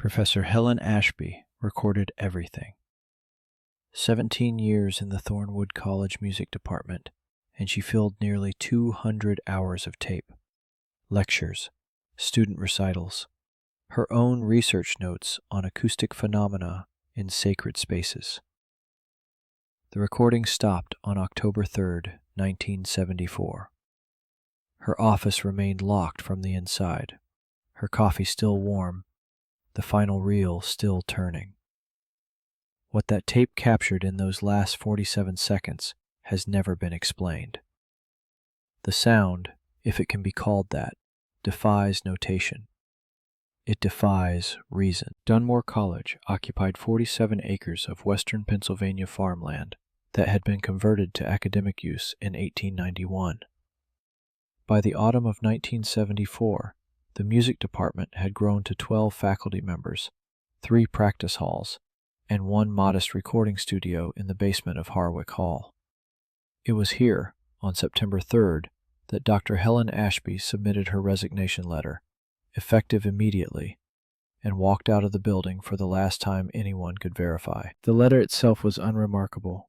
Professor Helen Ashby recorded everything. 17 years in the Thornwood College music department, and she filled nearly 200 hours of tape, lectures, student recitals, her own research notes on acoustic phenomena in sacred spaces. The recording stopped on October 3, 1974. Her office remained locked from the inside, her coffee still warm, the final reel still turning. What that tape captured in those last 47 seconds has never been explained. The sound, if it can be called that, defies notation. It defies reason. Dunmore College occupied 47 acres of western Pennsylvania farmland that had been converted to academic use in 1891. By the autumn of 1974, the music department had grown to 12 faculty members, 3 practice halls, and 1 modest recording studio in the basement of Harwick Hall. It was here, on September 3rd, that Dr. Helen Ashby submitted her resignation letter, effective immediately, and walked out of the building for the last time anyone could verify. The letter itself was unremarkable.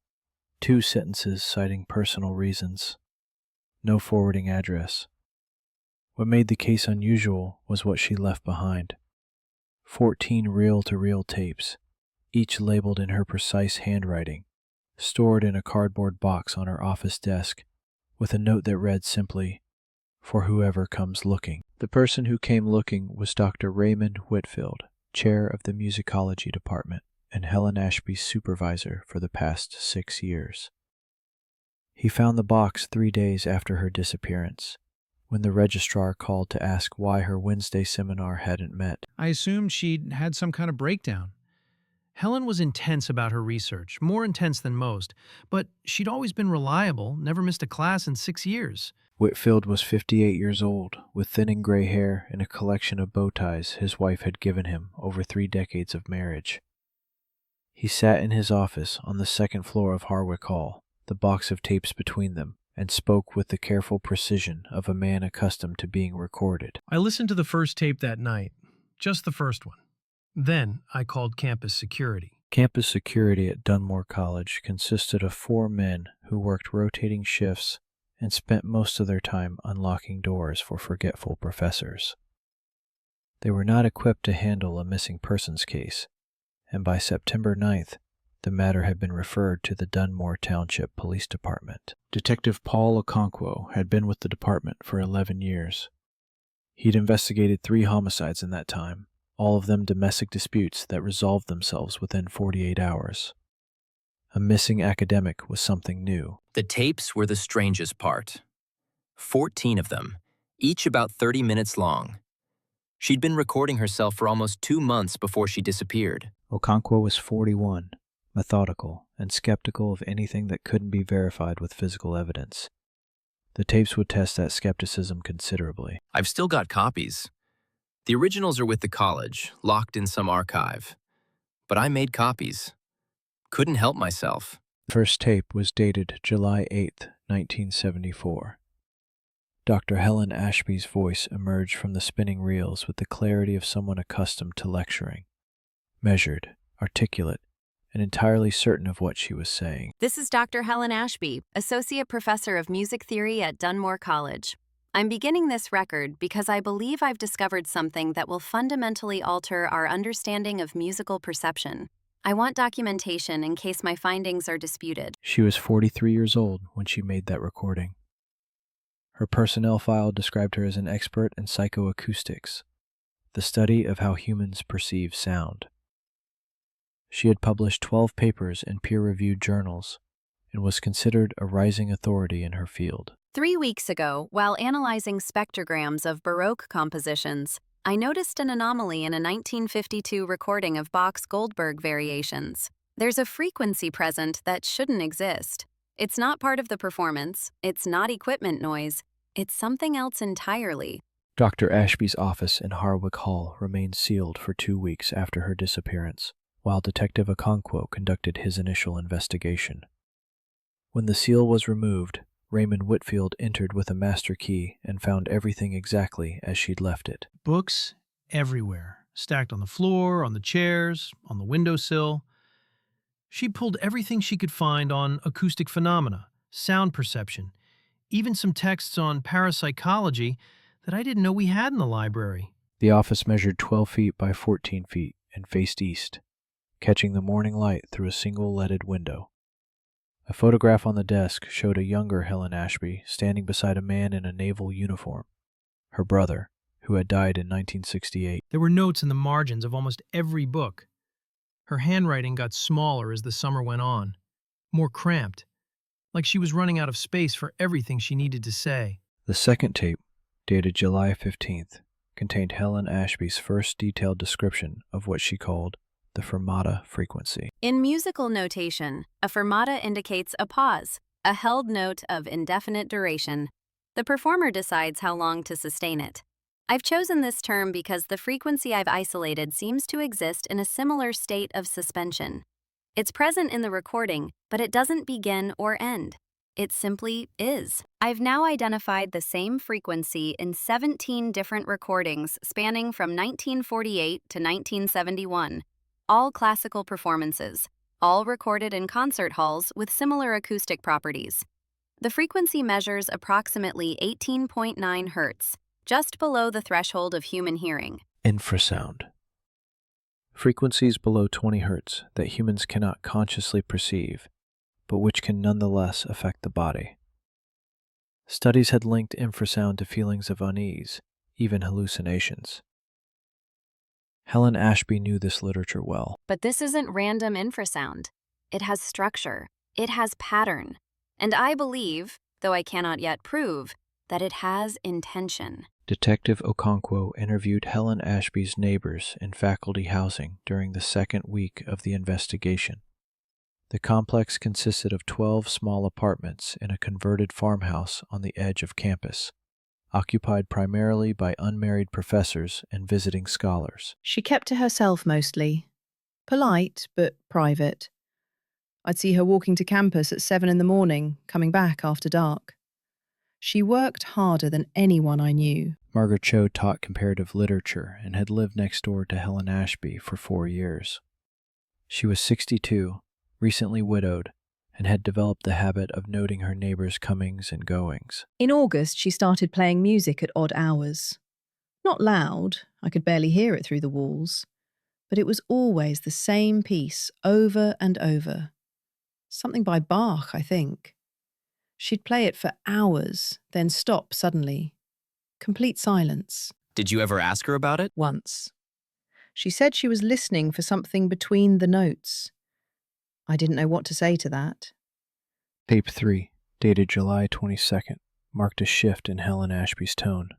2 sentences citing personal reasons. No forwarding address. What made the case unusual was what she left behind. 14 reel-to-reel tapes, each labeled in her precise handwriting, stored in a cardboard box on her office desk, with a note that read simply, "For whoever comes looking." The person who came looking was Dr. Raymond Whitfield, chair of the musicology department and Helen Ashby's supervisor for the past 6 years. He found the box 3 days after her disappearance, when the registrar called to ask why her Wednesday seminar hadn't met. I assumed she'd had some kind of breakdown. Helen was intense about her research, more intense than most, but she'd always been reliable, never missed a class in 6 years. Whitfield was 58 years old, with thinning gray hair and a collection of bow ties his wife had given him over 3 decades of marriage. He sat in his office on the 2nd floor of Harwick Hall, the box of tapes between them, and spoke with the careful precision of a man accustomed to being recorded. I listened to the first tape that night, just the first one. Then I called campus security. Campus security at Dunmore College consisted of 4 men who worked rotating shifts and spent most of their time unlocking doors for forgetful professors. They were not equipped to handle a missing persons case, and by September 9th, the matter had been referred to the Dunmore Township Police Department. Detective Paul Okonkwo had been with the department for 11 years. He'd investigated 3 homicides in that time, all of them domestic disputes that resolved themselves within 48 hours. A missing academic was something new. The tapes were the strangest part. 14 of them, each about 30 minutes long. She'd been recording herself for almost 2 months before she disappeared. Okonkwo was 41, methodical, and skeptical of anything that couldn't be verified with physical evidence. The tapes would test that skepticism considerably. I've still got copies. The originals are with the college, locked in some archive. But I made copies. Couldn't help myself. The first tape was dated July 8, 1974. Dr. Helen Ashby's voice emerged from the spinning reels with the clarity of someone accustomed to lecturing, measured, articulate, and entirely certain of what she was saying. This is Dr. Helen Ashby, Associate Professor of Music Theory at Dunmore College. I'm beginning this record because I believe I've discovered something that will fundamentally alter our understanding of musical perception. I want documentation in case my findings are disputed. She was 43 years old when she made that recording. Her personnel file described her as an expert in psychoacoustics, the study of how humans perceive sound. She had published 12 papers in peer-reviewed journals and was considered a rising authority in her field. 3 weeks ago, while analyzing spectrograms of Baroque compositions, I noticed an anomaly in a 1952 recording of Bach's Goldberg variations. There's a frequency present that shouldn't exist. It's not part of the performance, it's not equipment noise, it's something else entirely. Dr. Ashby's office in Harwick Hall remained sealed for 2 weeks after her disappearance, while Detective Okonkwo conducted his initial investigation. When the seal was removed, Raymond Whitfield entered with a master key and found everything exactly as she'd left it. Books everywhere. stacked on the floor, on the chairs, on the windowsill. She pulled everything she could find on acoustic phenomena, sound perception, even some texts on parapsychology that I didn't know we had in the library. The office measured 12 feet by 14 feet and faced east, catching the morning light through a single leaded window. A photograph on the desk showed a younger Helen Ashby standing beside a man in a naval uniform, her brother, who had died in 1968. There were notes in the margins of almost every book. Her handwriting got smaller as the summer went on, more cramped, like she was running out of space for everything she needed to say. The second tape, dated July 15th, contained Helen Ashby's first detailed description of what she called the Fermata frequency. In musical notation, a fermata indicates a pause, a held note of indefinite duration. The performer decides how long to sustain it. I've chosen this term because the frequency I've isolated seems to exist in a similar state of suspension. It's present in the recording, but it doesn't begin or end. It simply is. I've now identified the same frequency in 17 different recordings spanning from 1948 to 1971, all classical performances, all recorded in concert halls with similar acoustic properties. The frequency measures approximately 18.9 hertz, just below the threshold of human hearing. Infrasound. Frequencies below 20 hertz that humans cannot consciously perceive, but which can nonetheless affect the body. Studies had linked infrasound to feelings of unease, even hallucinations. Helen Ashby knew this literature well. But this isn't random infrasound. It has structure. It has pattern. And I believe, though I cannot yet prove, that it has intention. Detective Okonkwo interviewed Helen Ashby's neighbors in faculty housing during the second week of the investigation. The complex consisted of 12 small apartments in a converted farmhouse on the edge of campus, occupied primarily by unmarried professors and visiting scholars. She kept to herself mostly. Polite, but private. I'd see her walking to campus at 7 in the morning, coming back after dark. She worked harder than anyone I knew. Margaret Cho taught comparative literature and had lived next door to Helen Ashby for 4 years. She was 62, recently widowed, and had developed the habit of noting her neighbors' comings and goings. In August, she started playing music at odd hours. Not loud, I could barely hear it through the walls, but it was always the same piece over and over. Something by Bach, I think. She'd play it for hours, then stop suddenly. Complete silence. Did you ever ask her about it? Once. She said she was listening for something between the notes. I didn't know what to say to that. Tape 3, dated July 22nd, marked a shift in Helen Ashby's tone.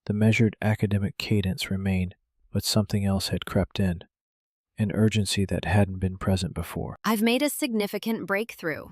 The measured academic cadence remained, but something else had crept in, an urgency that hadn't been present before. I've made a significant breakthrough.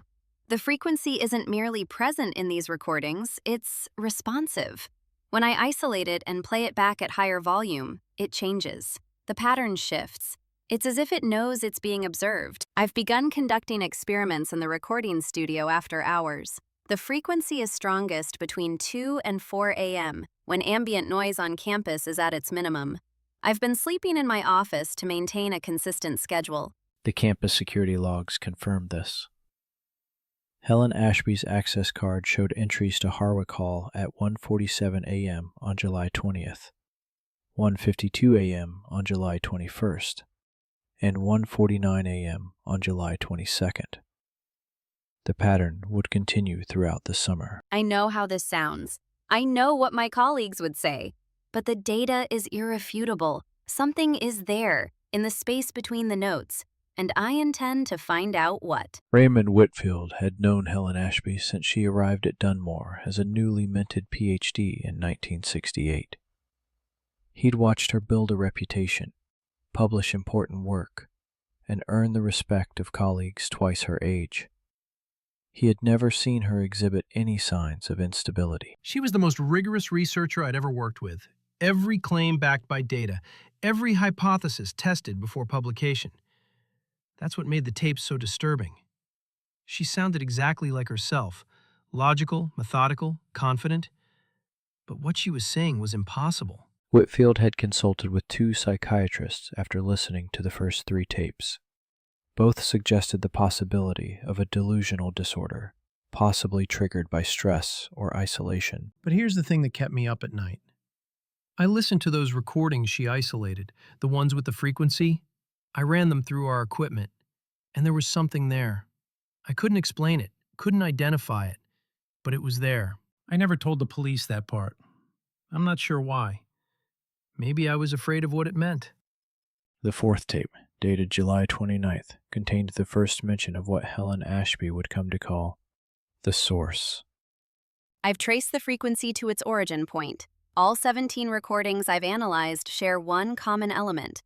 The frequency isn't merely present in these recordings, it's responsive. When I isolate it and play it back at higher volume, it changes. The pattern shifts. It's as if it knows it's being observed. I've begun conducting experiments in the recording studio after hours. The frequency is strongest between 2 and 4 a.m., when ambient noise on campus is at its minimum. I've been sleeping in my office to maintain a consistent schedule. The campus security logs confirmed this. Helen Ashby's access card showed entries to Harwick Hall at 1:47 a.m. on July 20th, 1:52 a.m. on July 21st, and 1:49 a.m. on July 22nd. The pattern would continue throughout the summer. I know how this sounds. I know what my colleagues would say. But the data is irrefutable. Something is there, in the space between the notes, and I intend to find out what. Raymond Whitfield had known Helen Ashby since she arrived at Dunmore as a newly minted Ph.D. in 1968. He'd watched her build a reputation, publish important work, and earn the respect of colleagues twice her age. He had never seen her exhibit any signs of instability. She was the most rigorous researcher I'd ever worked with. Every claim backed by data, every hypothesis tested before publication. That's what made the tapes so disturbing. She sounded exactly like herself, logical, methodical, confident. But what she was saying was impossible. Whitfield had consulted with 2 psychiatrists after listening to the first 3 tapes. Both suggested the possibility of a delusional disorder, possibly triggered by stress or isolation. But here's the thing that kept me up at night. I listened to those recordings she isolated, the ones with the frequency. I ran them through our equipment, and there was something there. I couldn't explain it, couldn't identify it, but it was there. I never told the police that part. I'm not sure why. Maybe I was afraid of what it meant. The 4th tape, dated July 29th, contained the first mention of what Helen Ashby would come to call the source. I've traced the frequency to its origin point. All 17 recordings I've analyzed share one common element.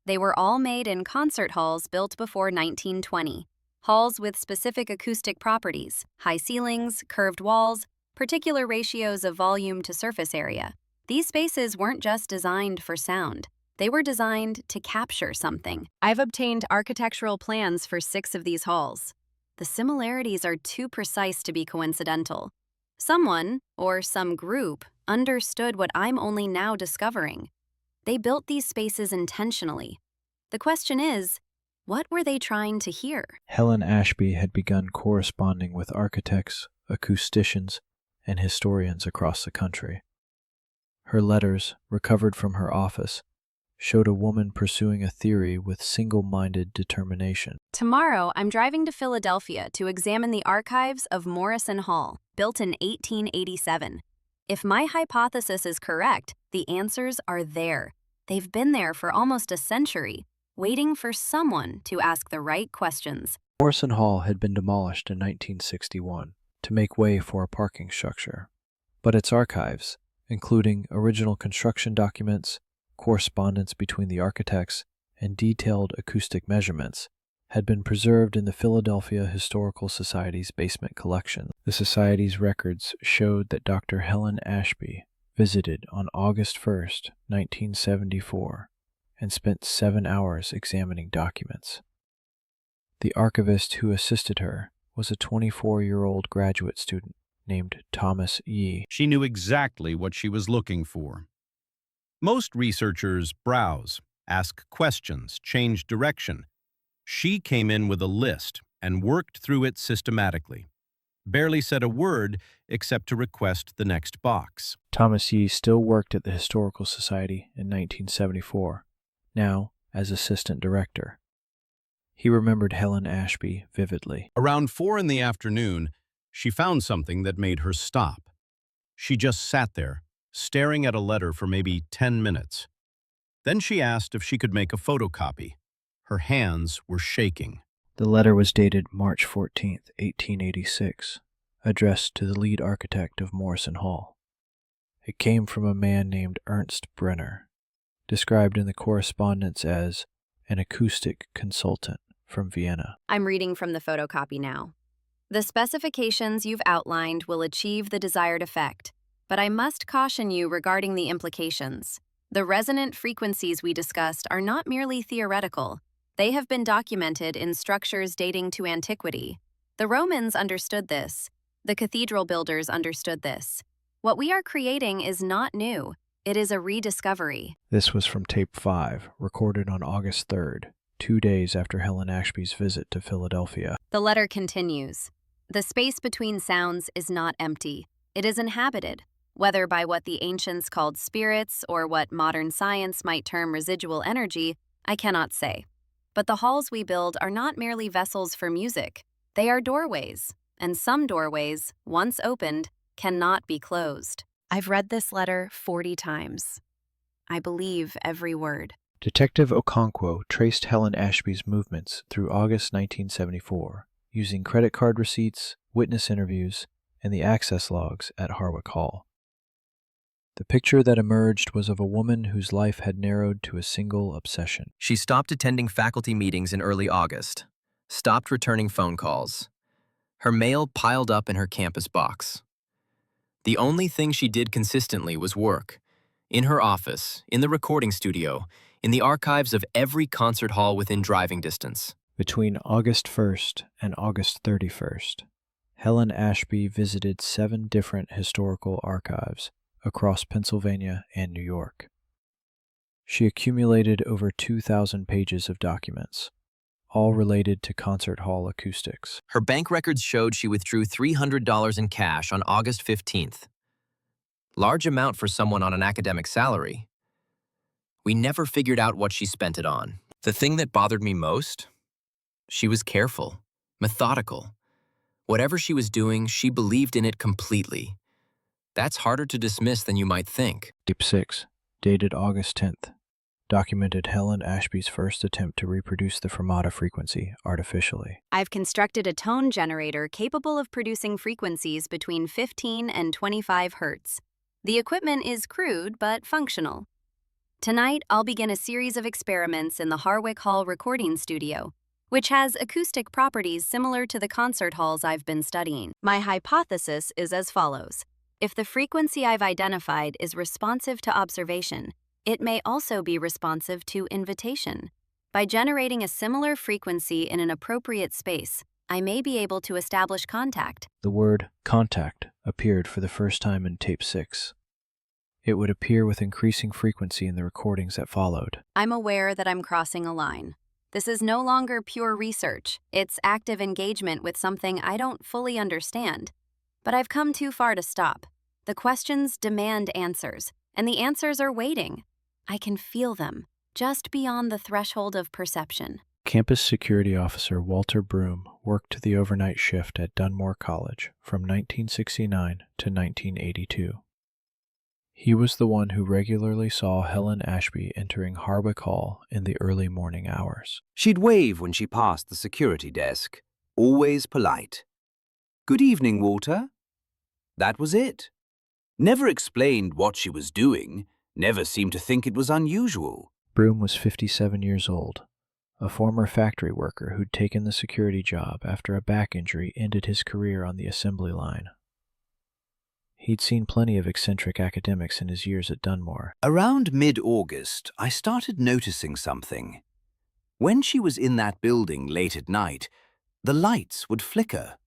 They were all made in concert halls built before 1920. Halls with specific acoustic properties, high ceilings, curved walls, particular ratios of volume to surface area. These spaces weren't just designed for sound. They were designed to capture something. I've obtained architectural plans for 6 of these halls. The similarities are too precise to be coincidental. Someone, or some group, understood what I'm only now discovering. They built these spaces intentionally. The question is, what were they trying to hear? Helen Ashby had begun corresponding with architects, acousticians, and historians across the country. Her letters, recovered from her office, showed a woman pursuing a theory with single-minded determination. Tomorrow, I'm driving to Philadelphia to examine the archives of Morrison Hall, built in 1887. If my hypothesis is correct, the answers are there. They've been there for almost a century, waiting for someone to ask the right questions. Morrison Hall had been demolished in 1961 to make way for a parking structure, but its archives, including original construction documents, correspondence between the architects, and detailed acoustic measurements, had been preserved in the Philadelphia Historical Society's basement collection. The Society's records showed that Dr. Helen Ashby visited on August 1, 1974, and spent 7 hours examining documents. The archivist who assisted her was a 24-year-old graduate student named Thomas Yee. She knew exactly what she was looking for. Most researchers browse, ask questions, change direction. She came in with a list and worked through it systematically. Barely said a word except to request the next box. Thomas Yee still worked at the Historical Society in 1974, now as assistant director. He remembered Helen Ashby vividly. Around 4 in the afternoon, she found something that made her stop. She just sat there, staring at a letter for maybe 10 minutes. Then she asked if she could make a photocopy. Her hands were shaking. The letter was dated March 14, 1886, addressed to the lead architect of Morrison Hall. It came from a man named Ernst Brenner, described in the correspondence as an acoustic consultant from Vienna. I'm reading from the photocopy now. The specifications you've outlined will achieve the desired effect, but I must caution you regarding the implications. The resonant frequencies we discussed are not merely theoretical. They have been documented in structures dating to antiquity. The Romans understood this. The cathedral builders understood this. What we are creating is not new. It is a rediscovery. This was from tape 5, recorded on August 3rd, 2 days after Helen Ashby's visit to Philadelphia. The letter continues. The space between sounds is not empty. It is inhabited, whether by what the ancients called spirits or what modern science might term residual energy, I cannot say. But the halls we build are not merely vessels for music. They are doorways, and some doorways, once opened, cannot be closed. I've read this letter 40 times. I believe every word. Detective Okonkwo traced Helen Ashby's movements through August 1974, using credit card receipts, witness interviews, and the access logs at Harwick Hall. The picture that emerged was of a woman whose life had narrowed to a single obsession. She stopped attending faculty meetings in early August, stopped returning phone calls. Her mail piled up in her campus box. The only thing she did consistently was work. In her office, in the recording studio, in the archives of every concert hall within driving distance. Between August 1st and August 31st, Helen Ashby visited 7 different historical archives across Pennsylvania and New York. She accumulated over 2,000 pages of documents, all related to concert hall acoustics. Her bank records showed she withdrew $300 in cash on August 15th. Large amount for someone on an academic salary. We never figured out what she spent it on. The thing that bothered me most? She was careful, methodical. Whatever she was doing, she believed in it completely. That's harder to dismiss than you might think. Tape 6, dated August 10th, documented Helen Ashby's first attempt to reproduce the Fermata frequency artificially. I've constructed a tone generator capable of producing frequencies between 15 and 25 hertz. The equipment is crude but functional. Tonight, I'll begin a series of experiments in the Harwick Hall recording studio, which has acoustic properties similar to the concert halls I've been studying. My hypothesis is as follows. If the frequency I've identified is responsive to observation, it may also be responsive to invitation. By generating a similar frequency in an appropriate space, I may be able to establish contact. The word contact appeared for the first time in tape 6. It would appear with increasing frequency in the recordings that followed. I'm aware that I'm crossing a line. This is no longer pure research. It's active engagement with something I don't fully understand. But I've come too far to stop. The questions demand answers, and the answers are waiting. I can feel them, just beyond the threshold of perception. Campus security officer Walter Broom worked the overnight shift at Dunmore College from 1969 to 1982. He was the one who regularly saw Helen Ashby entering Harwick Hall in the early morning hours. She'd wave when she passed the security desk, always polite. "Good evening, Walter." That was it. Never explained what she was doing, never seemed to think it was unusual. Broom was 57 years old, a former factory worker who'd taken the security job after a back injury ended his career on the assembly line. He'd seen plenty of eccentric academics in his years at Dunmore. Around mid-August, I started noticing something. When she was in that building late at night, the lights would flicker.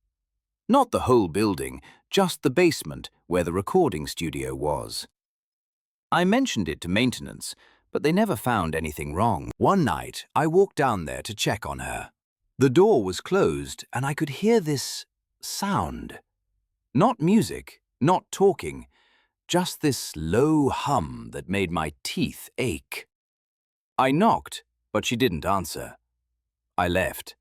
Not the whole building, just the basement where the recording studio was. I mentioned it to maintenance, but they never found anything wrong. One night, I walked down there to check on her. The door was closed, and I could hear this sound. Not music, not talking, just this low hum that made my teeth ache. I knocked, but she didn't answer. I left.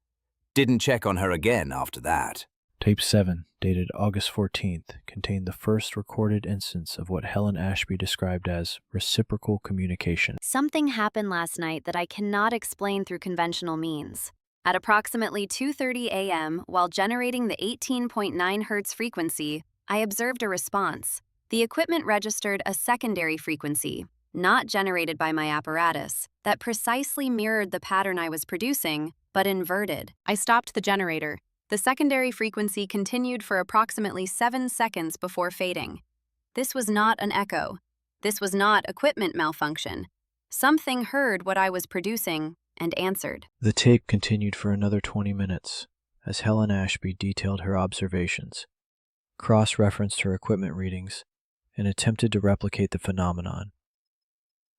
Didn't check on her again after that. Tape 7, dated August 14th, contained the first recorded instance of what Helen Ashby described as reciprocal communication. Something happened last night that I cannot explain through conventional means. At approximately 2:30 a.m., while generating the 18.9 Hz frequency, I observed a response. The equipment registered a secondary frequency, not generated by my apparatus, that precisely mirrored the pattern I was producing, but inverted. I stopped the generator. The secondary frequency continued for approximately 7 seconds before fading. This was not an echo. This was not equipment malfunction. Something heard what I was producing and answered. The tape continued for another 20 minutes as Helen Ashby detailed her observations, cross-referenced her equipment readings, and attempted to replicate the phenomenon.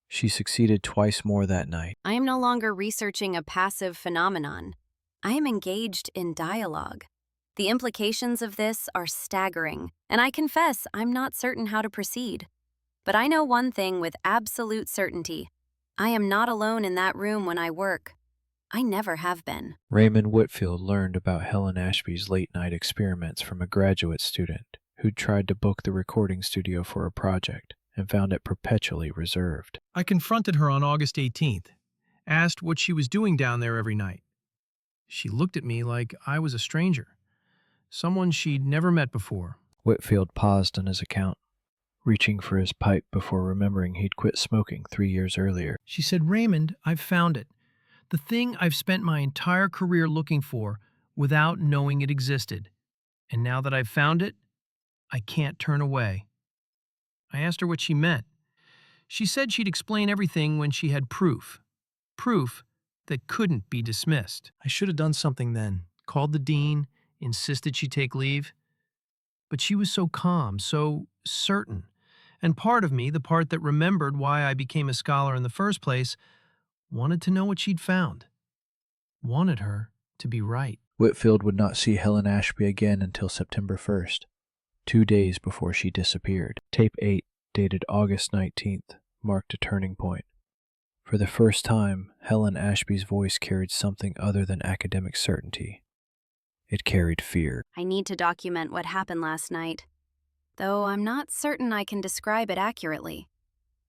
She succeeded twice more that night. I am no longer researching a passive phenomenon. I am engaged in dialogue. The implications of this are staggering, and I confess I'm not certain how to proceed. But I know one thing with absolute certainty. I am not alone in that room when I work. I never have been. Raymond Whitfield learned about Helen Ashby's late-night experiments from a graduate student who'd tried to book the recording studio for a project and found it perpetually reserved. I confronted her on August 18th, asked what she was doing down there every night. She looked at me like I was a stranger, someone she'd never met before. Whitfield paused on his account, reaching for his pipe before remembering he'd quit smoking 3 years earlier. She said, "Raymond, I've found it. The thing I've spent my entire career looking for without knowing it existed. And now that I've found it, I can't turn away." I asked her what she meant. She said she'd explain everything when she had proof. Proof that couldn't be dismissed. I should have done something then. Called the dean, insisted she take leave. But she was so calm, so certain, And part of me, the part that remembered why I became a scholar in the first place, wanted to know what she'd found. Wanted her to be right. Whitfield would not see Helen Ashby again until September 1st, 2 days before she disappeared. Tape 8, dated August 19th, marked a turning point. For the first time, Helen Ashby's voice carried something other than academic certainty. It carried fear. I need to document what happened last night, though I'm not certain I can describe it accurately.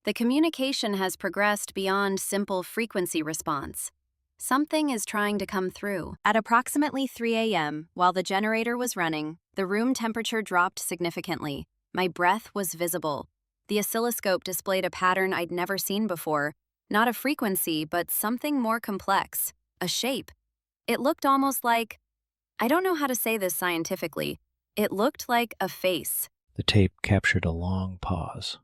The communication has progressed beyond simple frequency response. Something is trying to come through. At approximately 3 a.m., while the generator was running, the room temperature dropped significantly. My breath was visible. The oscilloscope displayed a pattern I'd never seen before. Not a frequency, but something more complex. A shape. It looked almost like... I don't know how to say this scientifically. It looked like a face. The tape captured a long pause.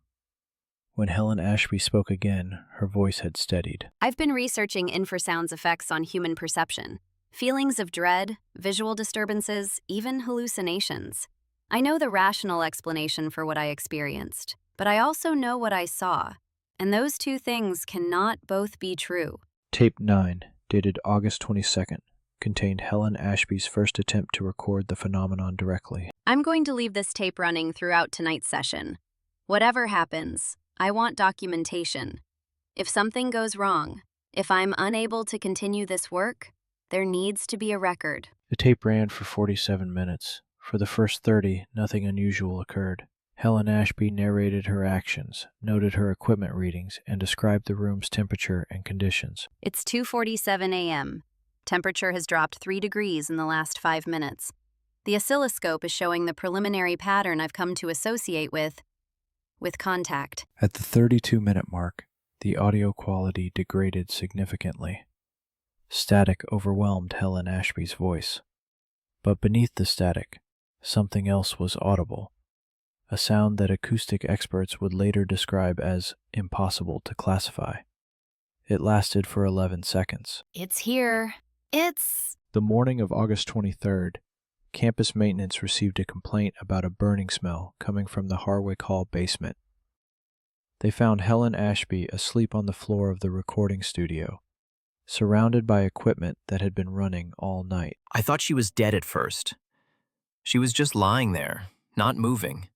When Helen Ashby spoke again, her voice had steadied. I've been researching infrasounds effects on human perception. Feelings of dread, visual disturbances, even hallucinations. I know the rational explanation for what I experienced, but I also know what I saw. And those two things cannot both be true. Tape 9, dated August 22nd, contained Helen Ashby's first attempt to record the phenomenon directly. I'm going to leave this tape running throughout tonight's session. Whatever happens, I want documentation. If something goes wrong, if I'm unable to continue this work, there needs to be a record. The tape ran for 47 minutes. For the first 30, nothing unusual occurred. Helen Ashby narrated her actions, noted her equipment readings, and described the room's temperature and conditions. It's 2:47 a.m. Temperature has dropped 3 degrees in the last 5 minutes. The oscilloscope is showing the preliminary pattern I've come to associate with contact. At the 32-minute mark, the audio quality degraded significantly. Static overwhelmed Helen Ashby's voice. But beneath the static, something else was audible, a sound that acoustic experts would later describe as impossible to classify. It lasted for 11 seconds. It's here. It's... The morning of August 23rd, campus maintenance received a complaint about a burning smell coming from the Harwick Hall basement. They found Helen Ashby asleep on the floor of the recording studio, surrounded by equipment that had been running all night. I thought she was dead at first. She was just lying there, not moving.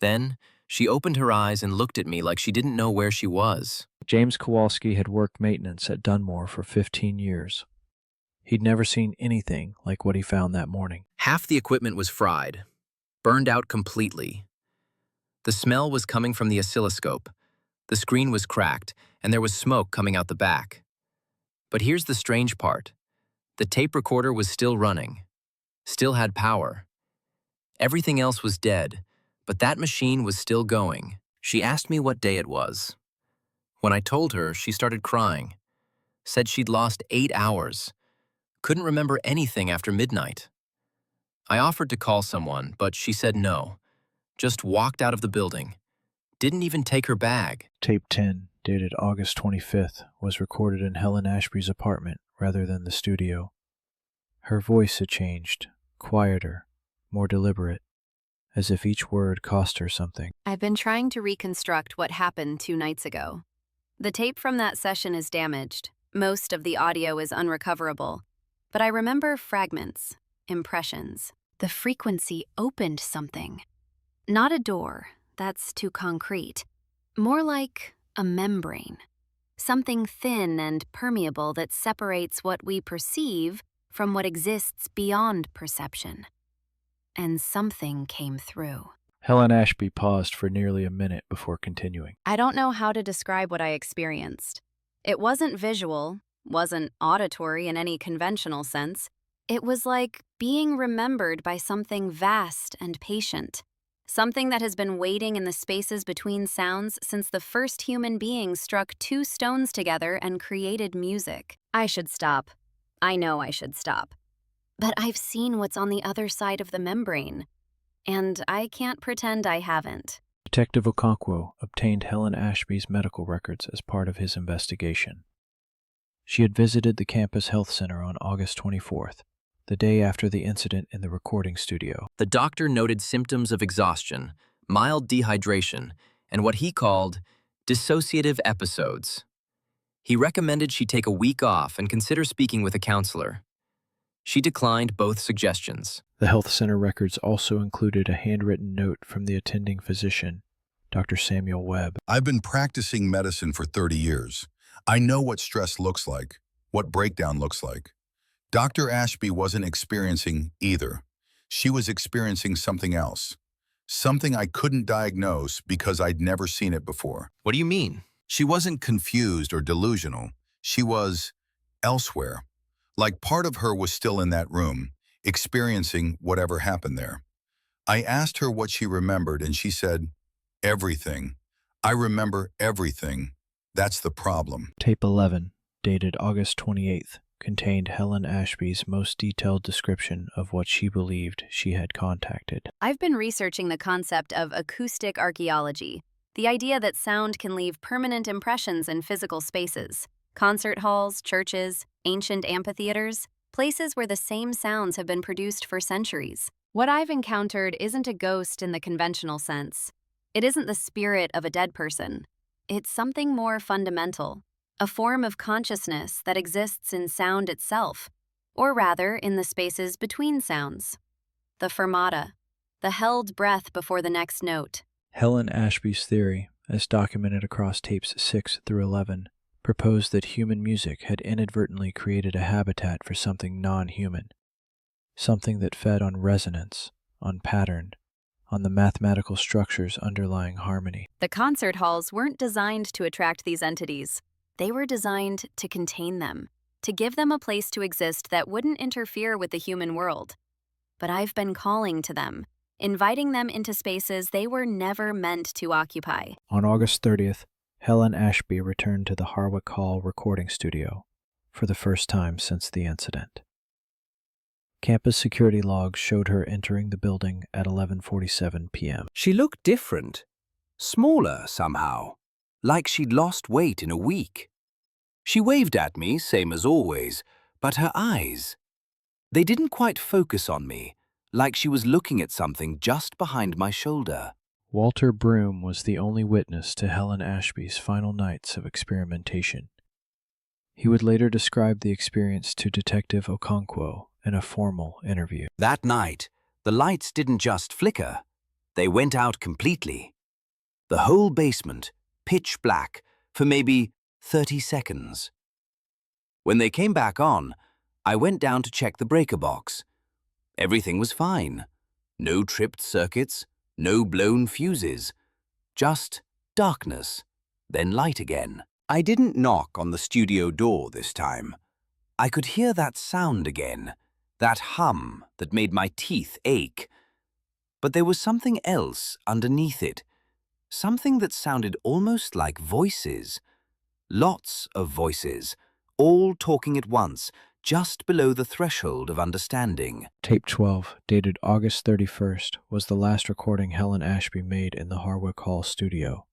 Then, she opened her eyes and looked at me like she didn't know where she was. James Kowalski had worked maintenance at Dunmore for 15 years. He'd never seen anything like what he found that morning. Half the equipment was fried, burned out completely. The smell was coming from the oscilloscope. The screen was cracked, and there was smoke coming out the back. But here's the strange part. The tape recorder was still running, still had power. Everything else was dead, but that machine was still going. She asked me what day it was. When I told her, she started crying. Said she'd lost 8 hours. Couldn't remember anything after midnight. I offered to call someone, but she said no. Just walked out of the building. Didn't even take her bag. Tape 10, dated August 25th, was recorded in Helen Ashby's apartment rather than the studio. Her voice had changed, quieter, more deliberate, as if each word cost her something. I've been trying to reconstruct what happened 2 nights ago. The tape from that session is damaged. Most of the audio is unrecoverable. But I remember fragments, impressions. The frequency opened something. Not a door, that's too concrete. More like a membrane. Something thin and permeable that separates what we perceive from what exists beyond perception. And something came through. Helen Ashby paused for nearly a minute before continuing. I don't know how to describe what I experienced. It wasn't visual, wasn't auditory in any conventional sense. It was like being remembered by something vast and patient. Something that has been waiting in the spaces between sounds since the first human being struck 2 stones together and created music. I should stop. I know I should stop. But I've seen what's on the other side of the membrane, and I can't pretend I haven't. Detective Okonkwo obtained Helen Ashby's medical records as part of his investigation. She had visited the campus health center on August 24th, the day after the incident in the recording studio. The doctor noted symptoms of exhaustion, mild dehydration, and what he called dissociative episodes. He recommended she take a week off and consider speaking with a counselor. She declined both suggestions. The health center records also included a handwritten note from the attending physician, Dr. Samuel Webb. I've been practicing medicine for 30 years. I know what stress looks like, what breakdown looks like. Dr. Ashby wasn't experiencing either. She was experiencing something else. Something I couldn't diagnose because I'd never seen it before. What do you mean? She wasn't confused or delusional. She was elsewhere. Like part of her was still in that room, experiencing whatever happened there. I asked her what she remembered, and she said, "Everything. I remember everything. That's the problem." Tape 11, dated August 28th, contained Helen Ashby's most detailed description of what she believed she had contacted. I've been researching the concept of acoustic archaeology, the idea that sound can leave permanent impressions in physical spaces. Concert halls, churches, ancient amphitheaters, places where the same sounds have been produced for centuries. What I've encountered isn't a ghost in the conventional sense. It isn't the spirit of a dead person. It's something more fundamental, a form of consciousness that exists in sound itself, or rather in the spaces between sounds. The fermata, the held breath before the next note. Helen Ashby's theory, as documented across tapes 6 through 11, proposed that human music had inadvertently created a habitat for something non-human, something that fed on resonance, on pattern, on the mathematical structures underlying harmony. The concert halls weren't designed to attract these entities. They were designed to contain them, to give them a place to exist that wouldn't interfere with the human world. But I've been calling to them, inviting them into spaces they were never meant to occupy. On August 30th, Helen Ashby returned to the Harwick Hall recording studio for the first time since the incident. Campus security logs showed her entering the building at 11:47 p.m. She looked different, smaller somehow, like she'd lost weight in a week. She waved at me, same as always, but her eyes, they didn't quite focus on me, like she was looking at something just behind my shoulder. Walter Broom was the only witness to Helen Ashby's final nights of experimentation. He would later describe the experience to Detective Okonkwo in a formal interview. That night, the lights didn't just flicker, they went out completely. The whole basement, pitch black, for maybe 30 seconds. When they came back on, I went down to check the breaker box. Everything was fine. No tripped circuits, no blown fuses. Just darkness, then light again. I didn't knock on the studio door this time. I could hear that sound again, that hum that made my teeth ache. But there was something else underneath it, something that sounded almost like voices. Lots of voices, all talking at once, just below the threshold of understanding. Tape 12, dated August 31st, was the last recording Helen Ashby made in the Harwick Hall studio.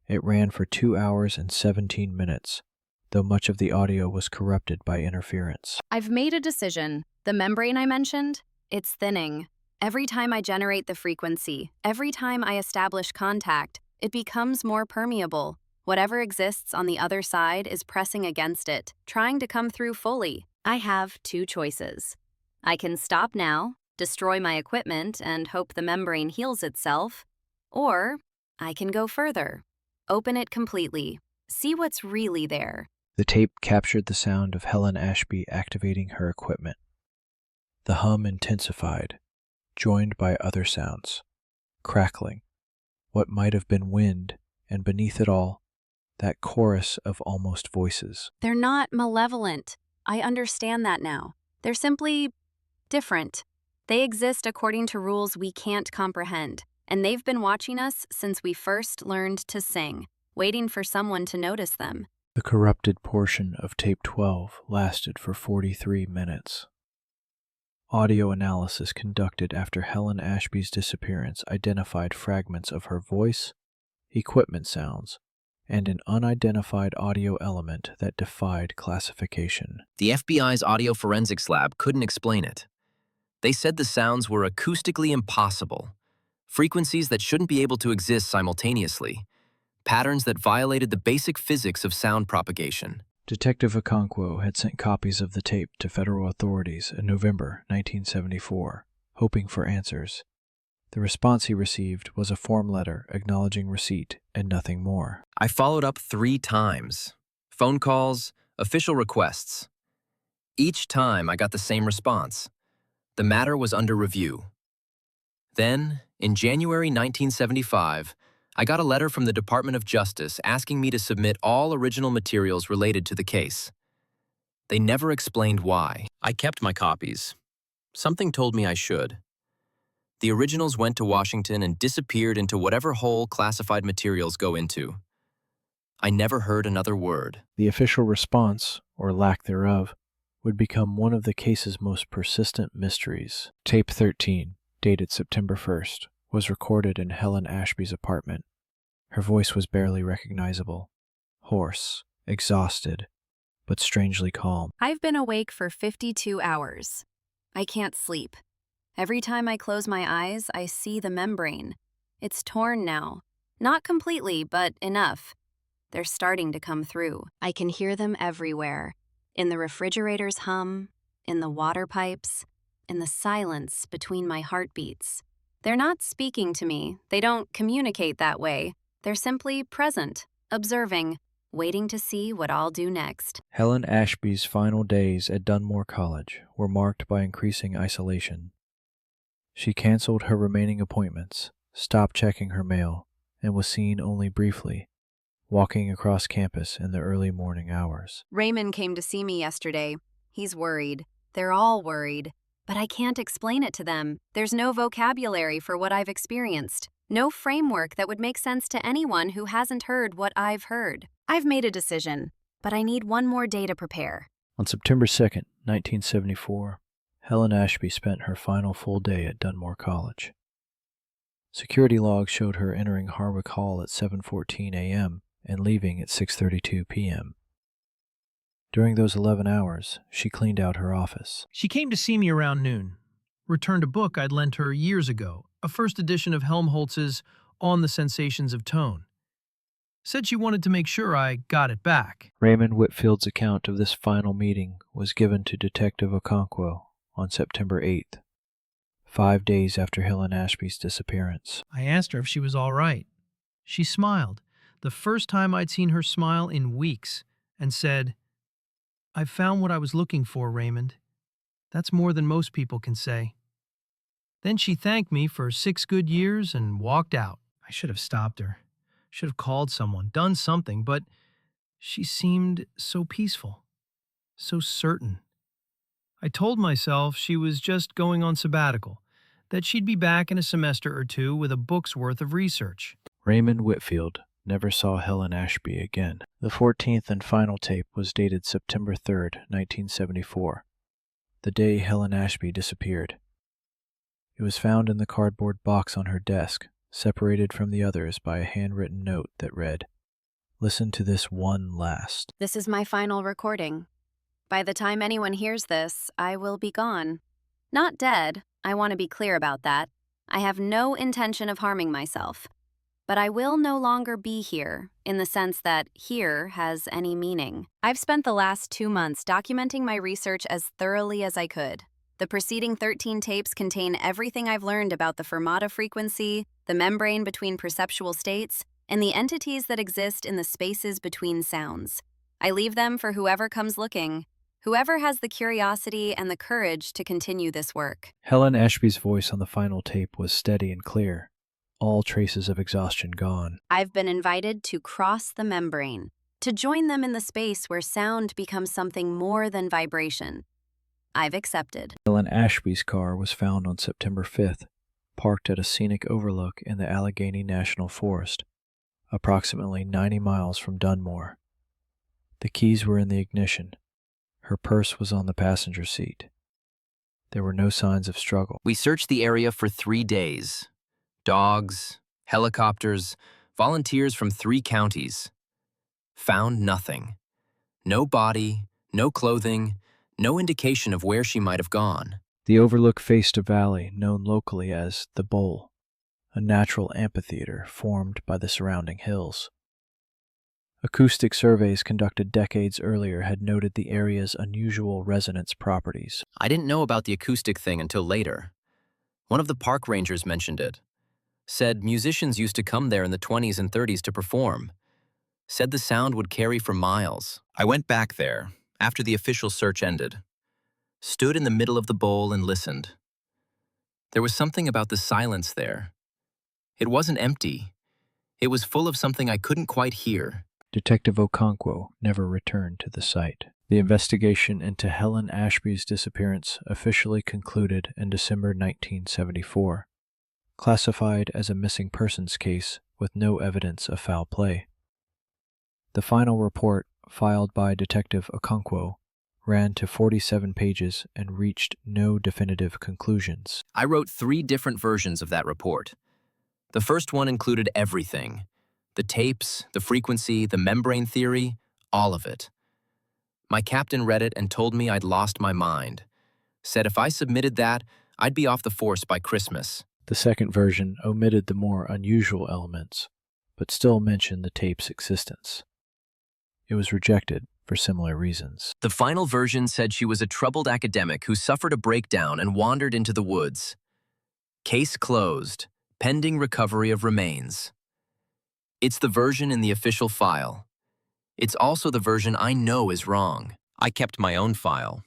It ran for 2 hours and 17 minutes, though much of the audio was corrupted by interference. I've made a decision. The membrane I mentioned, it's thinning. Every time I generate the frequency, every time I establish contact, it becomes more permeable. Whatever exists on the other side is pressing against it, trying to come through fully. I have two choices. I can stop now, destroy my equipment, and hope the membrane heals itself, or I can go further. Open it completely. See what's really there. The tape captured the sound of Helen Ashby activating her equipment. The hum intensified, joined by other sounds. Crackling, what might have been wind, and beneath it all, that chorus of almost voices. They're not malevolent. I understand that now. They're simply different. They exist according to rules we can't comprehend, and they've been watching us since we first learned to sing, waiting for someone to notice them. The corrupted portion of tape 12 lasted for 43 minutes. Audio analysis conducted after Helen Ashby's disappearance identified fragments of her voice, equipment sounds, and an unidentified audio element that defied classification. The FBI's audio forensics lab couldn't explain it. They said the sounds were acoustically impossible, frequencies that shouldn't be able to exist simultaneously, patterns that violated the basic physics of sound propagation. Detective Okonkwo had sent copies of the tape to federal authorities in November 1974, hoping for answers. The response he received was a form letter acknowledging receipt and nothing more. I followed up 3 times. Phone calls, official requests. Each time I got the same response. The matter was under review. Then, in January 1975, I got a letter from the Department of Justice asking me to submit all original materials related to the case. They never explained why. I kept my copies. Something told me I should. The originals went to Washington and disappeared into whatever hole classified materials go into. I never heard another word. The official response, or lack thereof, would become one of the case's most persistent mysteries. Tape 13, dated September 1st, was recorded in Helen Ashby's apartment. Her voice was barely recognizable, hoarse, exhausted, but strangely calm. I've been awake for 52 hours. I can't sleep. Every time I close my eyes, I see the membrane. It's torn now. Not completely, but enough. They're starting to come through. I can hear them everywhere. In the refrigerator's hum, in the water pipes, in the silence between my heartbeats. They're not speaking to me. They don't communicate that way. They're simply present, observing, waiting to see what I'll do next. Helen Ashby's final days at Dunmore College were marked by increasing isolation. She canceled her remaining appointments, stopped checking her mail, and was seen only briefly, walking across campus in the early morning hours. Raymond came to see me yesterday. He's worried. They're all worried. But I can't explain it to them. There's no vocabulary for what I've experienced. No framework that would make sense to anyone who hasn't heard what I've heard. I've made a decision, but I need one more day to prepare. On September 2nd, 1974, Helen Ashby spent her final full day at Dunmore College. Security logs showed her entering Harwick Hall at 7:14 a.m. and leaving at 6:32 p.m. During those 11 hours, she cleaned out her office. She came to see me around noon, returned a book I'd lent her years ago, a first edition of Helmholtz's On the Sensations of Tone. Said she wanted to make sure I got it back. Raymond Whitfield's account of this final meeting was given to Detective Okonkwo on September 8th, 5 days after Helen Ashby's disappearance. I asked her if she was all right. She smiled, the first time I'd seen her smile in weeks, and said, "I've found what I was looking for, Raymond. That's more than most people can say." Then she thanked me for 6 good years and walked out. I should have stopped her, should have called someone, done something, but she seemed so peaceful, so certain. I told myself she was just going on sabbatical, that she'd be back in a semester or two with a book's worth of research. Raymond Whitfield never saw Helen Ashby again. The 14th and final tape was dated September 3rd, 1974, the day Helen Ashby disappeared. It was found in the cardboard box on her desk, separated from the others by a handwritten note that read, "Listen to this one last." This is my final recording. By the time anyone hears this, I will be gone. Not dead, I want to be clear about that. I have no intention of harming myself. But I will no longer be here, in the sense that here has any meaning. I've spent the last 2 months documenting my research as thoroughly as I could. The preceding 13 tapes contain everything I've learned about the Fermata frequency, the membrane between perceptual states, and the entities that exist in the spaces between sounds. I leave them for whoever comes looking, whoever has the curiosity and the courage to continue this work. Helen Ashby's voice on the final tape was steady and clear, all traces of exhaustion gone. I've been invited to cross the membrane, to join them in the space where sound becomes something more than vibration. I've accepted. Helen Ashby's car was found on September 5th, parked at a scenic overlook in the Allegheny National Forest, approximately 90 miles from Dunmore. The keys were in the ignition. Her purse was on the passenger seat. There were no signs of struggle. We searched the area for 3 days. Dogs, helicopters, volunteers from 3 counties. Found nothing. No body, no clothing, no indication of where she might have gone. The overlook faced a valley known locally as the Bowl, a natural amphitheater formed by the surrounding hills. Acoustic surveys conducted decades earlier had noted the area's unusual resonance properties. I didn't know about the acoustic thing until later. One of the park rangers mentioned it. Said musicians used to come there in the 20s and 30s to perform. Said the sound would carry for miles. I went back there, after the official search ended. Stood in the middle of the bowl and listened. There was something about the silence there. It wasn't empty. It was full of something I couldn't quite hear. Detective Okonkwo never returned to the site. The investigation into Helen Ashby's disappearance officially concluded in December 1974, classified as a missing persons case with no evidence of foul play. The final report, filed by Detective Okonkwo, ran to 47 pages and reached no definitive conclusions. I wrote 3 different versions of that report. The first one included everything. The tapes, the frequency, the membrane theory, all of it. My captain read it and told me I'd lost my mind. Said if I submitted that, I'd be off the force by Christmas. The second version omitted the more unusual elements, but still mentioned the tape's existence. It was rejected for similar reasons. The final version said she was a troubled academic who suffered a breakdown and wandered into the woods. Case closed, pending recovery of remains. It's the version in the official file. It's also the version I know is wrong. I kept my own file,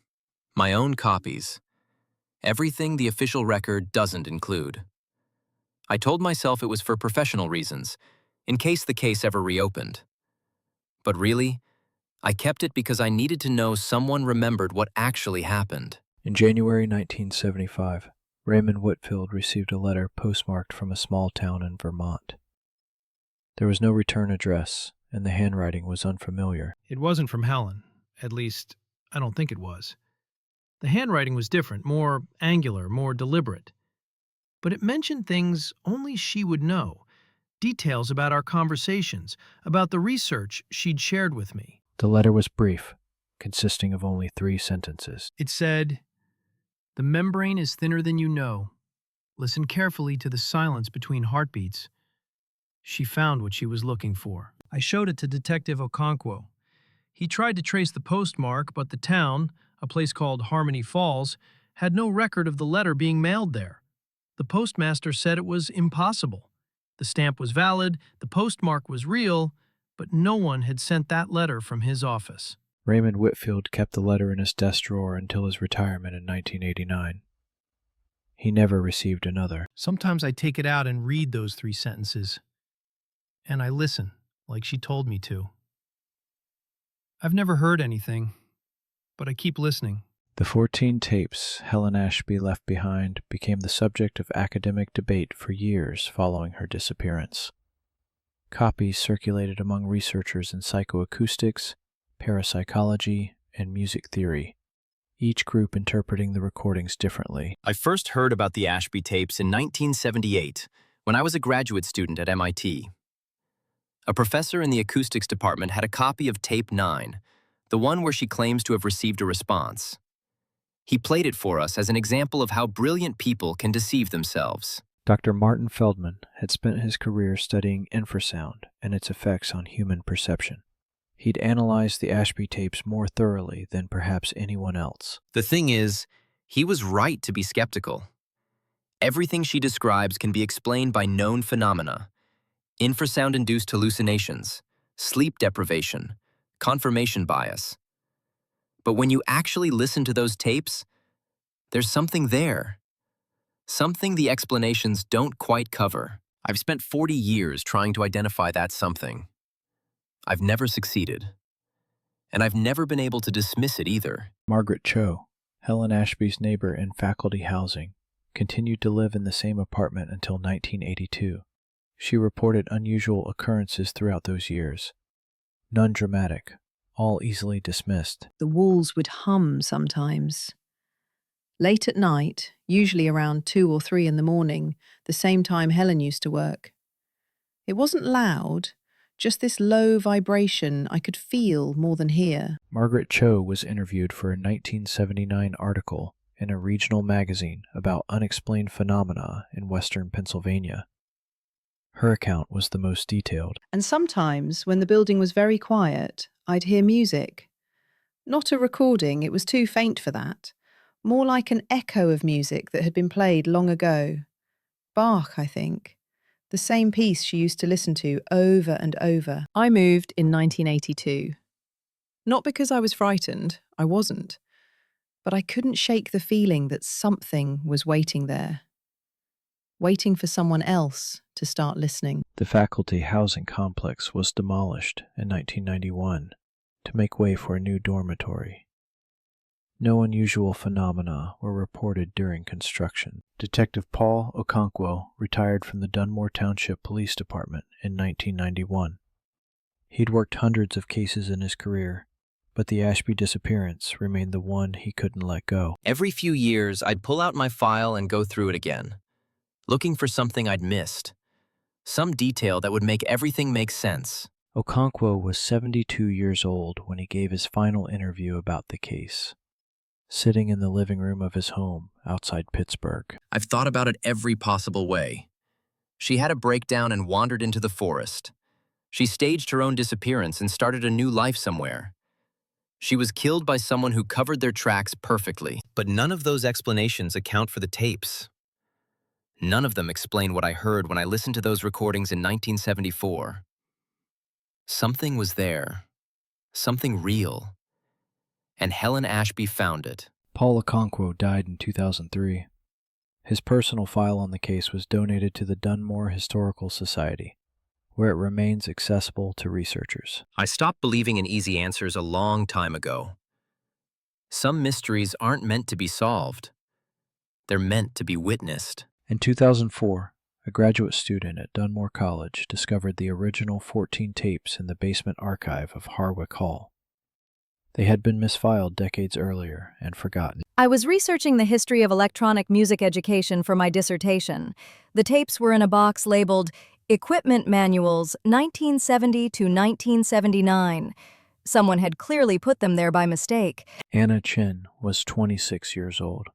my own copies. Everything the official record doesn't include. I told myself it was for professional reasons, in case the case ever reopened. But really, I kept it because I needed to know someone remembered what actually happened. In January 1975, Raymond Whitfield received a letter postmarked from a small town in Vermont. There was no return address, and the handwriting was unfamiliar. It wasn't from Helen. At least, I don't think it was. The handwriting was different, more angular, more deliberate. But it mentioned things only she would know. Details about our conversations, about the research she'd shared with me. The letter was brief, consisting of only 3 sentences. It said, "The membrane is thinner than you know. Listen carefully to the silence between heartbeats." She found what she was looking for. I showed it to Detective Okonkwo. He tried to trace the postmark, but the town, a place called Harmony Falls, had no record of the letter being mailed there. The postmaster said it was impossible. The stamp was valid, the postmark was real, but no one had sent that letter from his office. Raymond Whitfield kept the letter in his desk drawer until his retirement in 1989. He never received another. Sometimes I take it out and read those 3 sentences. And I listen, like she told me to. I've never heard anything, but I keep listening. The 14 tapes Helen Ashby left behind became the subject of academic debate for years following her disappearance. Copies circulated among researchers in psychoacoustics, parapsychology, and music theory, each group interpreting the recordings differently. I first heard about the Ashby tapes in 1978, when I was a graduate student at MIT. A professor in the acoustics department had a copy of tape 9, the one where she claims to have received a response. He played it for us as an example of how brilliant people can deceive themselves. Dr. Martin Feldman had spent his career studying infrasound and its effects on human perception. He'd analyzed the Ashby tapes more thoroughly than perhaps anyone else. The thing is, he was right to be skeptical. Everything she describes can be explained by known phenomena: infrasound-induced hallucinations, sleep deprivation, confirmation bias. But when you actually listen to those tapes, there's something there. Something the explanations don't quite cover. I've spent 40 years trying to identify that something. I've never succeeded. And I've never been able to dismiss it either. Margaret Cho, Helen Ashby's neighbor in faculty housing, continued to live in the same apartment until 1982. She reported unusual occurrences throughout those years. None dramatic, all easily dismissed. The walls would hum sometimes. Late at night, usually around 2 or 3 in the morning, the same time Helen used to work. It wasn't loud, just this low vibration I could feel more than hear. Margaret Cho was interviewed for a 1979 article in a regional magazine about unexplained phenomena in western Pennsylvania. Her account was the most detailed. And sometimes, when the building was very quiet, I'd hear music. Not a recording, it was too faint for that. More like an echo of music that had been played long ago. Bach, I think. The same piece she used to listen to over and over. I moved in 1982. Not because I was frightened, I wasn't. But I couldn't shake the feeling that something was waiting there. Waiting for someone else to start listening. The faculty housing complex was demolished in 1991 to make way for a new dormitory. No unusual phenomena were reported during construction. Detective Paul Okonkwo retired from the Dunmore Township Police Department in 1991. He'd worked hundreds of cases in his career, but the Ashby disappearance remained the one he couldn't let go. Every few years, I'd pull out my file and go through it again, looking for something I'd missed, some detail that would make everything make sense. Okonkwo was 72 years old when he gave his final interview about the case, sitting in the living room of his home outside Pittsburgh. I've thought about it every possible way. She had a breakdown and wandered into the forest. She staged her own disappearance and started a new life somewhere. She was killed by someone who covered their tracks perfectly. But none of those explanations account for the tapes. None of them explain what I heard when I listened to those recordings in 1974. Something was there. Something real. And Helen Ashby found it. Paul Okonkwo died in 2003. His personal file on the case was donated to the Dunmore Historical Society, where it remains accessible to researchers. I stopped believing in easy answers a long time ago. Some mysteries aren't meant to be solved. They're meant to be witnessed. In 2004, a graduate student at Dunmore College discovered the original 14 tapes in the basement archive of Harwick Hall. They had been misfiled decades earlier and forgotten. I was researching the history of electronic music education for my dissertation. The tapes were in a box labeled Equipment Manuals 1970 to 1979. Someone had clearly put them there by mistake. Anna Chin was 26 years old,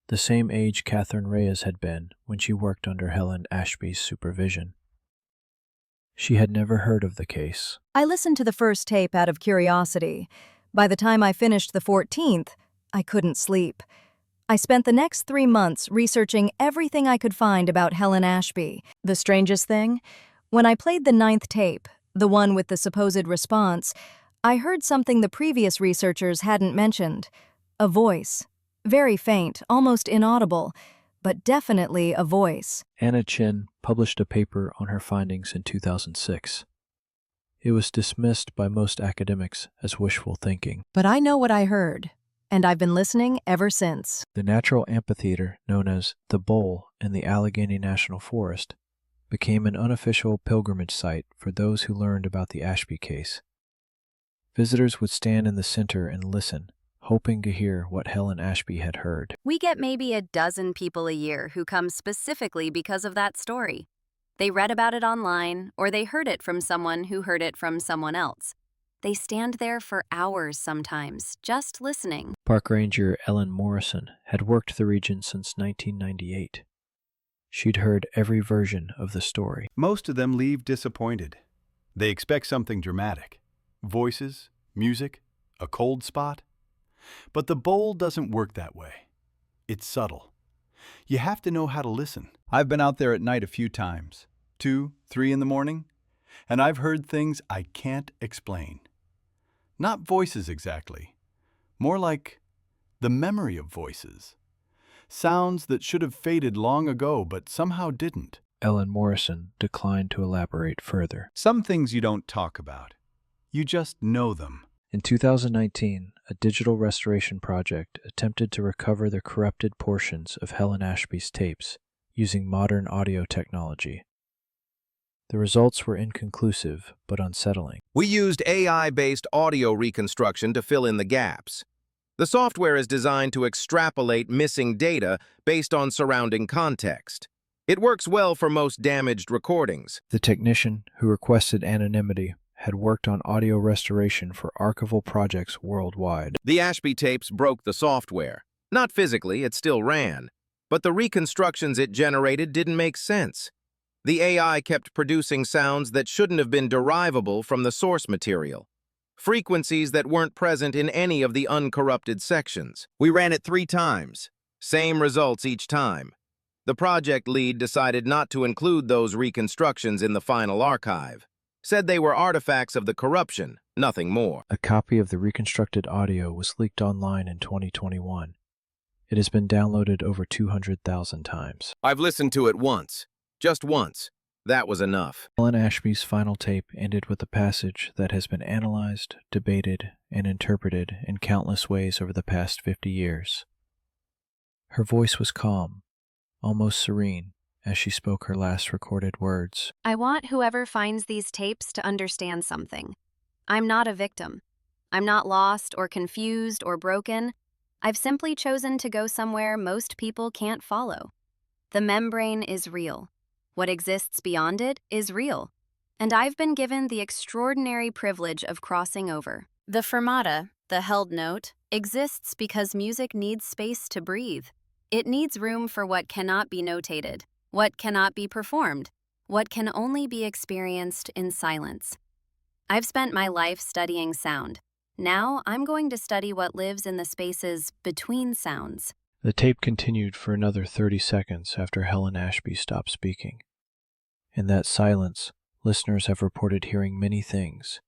the same age Catherine Reyes had been when she worked under Helen Ashby's supervision. She had never heard of the case. I listened to the first tape out of curiosity. By the time I finished the 14th, I couldn't sleep. I spent the next 3 months researching everything I could find about Helen Ashby. The strangest thing? When I played the 9th tape, the one with the supposed response, I heard something the previous researchers hadn't mentioned. A voice. Very faint, almost inaudible, but definitely a voice. Anna Chin published a paper on her findings in 2006. It was dismissed by most academics as wishful thinking. But I know what I heard, and I've been listening ever since. The natural amphitheater known as the Bowl in the Allegheny National Forest became an unofficial pilgrimage site for those who learned about the Ashby case. Visitors would stand in the center and listen, hoping to hear what Helen Ashby had heard. We get maybe a dozen people a year who come specifically because of that story. They read about it online, or they heard it from someone who heard it from someone else. They stand there for hours sometimes, just listening. Park Ranger Ellen Morrison had worked the region since 1998. She'd heard every version of the story. Most of them leave disappointed. They expect something dramatic. Voices, music, a cold spot. But the bowl doesn't work that way. It's subtle. You have to know how to listen. I've been out there at night a few times, 2, 3 in the morning, and I've heard things I can't explain. Not voices exactly, more like the memory of voices. Sounds that should have faded long ago but somehow didn't. Ellen Morrison declined to elaborate further. Some things you don't talk about. You just know them. In 2019, a digital restoration project attempted to recover the corrupted portions of Helen Ashby's tapes using modern audio technology. The results were inconclusive but unsettling. We used AI-based audio reconstruction to fill in the gaps. The software is designed to extrapolate missing data based on surrounding context. It works well for most damaged recordings. The technician, who requested anonymity, had worked on audio restoration for archival projects worldwide. The Ashby tapes broke the software. Not physically, it still ran. But the reconstructions it generated didn't make sense. The AI kept producing sounds that shouldn't have been derivable from the source material, frequencies that weren't present in any of the uncorrupted sections. We ran it 3 times. Same results each time. The project lead decided not to include those reconstructions in the final archive. Said they were artifacts of the corruption, nothing more. A copy of the reconstructed audio was leaked online in 2021. It has been downloaded over 200,000 times. I've listened to it once. Just once. That was enough. Helen Ashby's final tape ended with a passage that has been analyzed, debated, and interpreted in countless ways over the past 50 years. Her voice was calm, almost serene, as she spoke her last recorded words. I want whoever finds these tapes to understand something. I'm not a victim. I'm not lost or confused or broken. I've simply chosen to go somewhere most people can't follow. The membrane is real. What exists beyond it is real. And I've been given the extraordinary privilege of crossing over. The fermata, the held note, exists because music needs space to breathe. It needs room for what cannot be notated, what cannot be performed, what can only be experienced in silence. I've spent my life studying sound. Now I'm going to study what lives in the spaces between sounds. The tape continued for another 30 seconds after Helen Ashby stopped speaking. In that silence, listeners have reported hearing many things: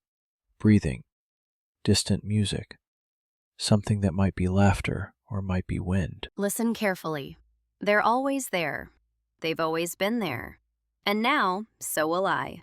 breathing, distant music, something that might be laughter or might be wind. Listen carefully. They're always there. They've always been there. And now, so will I.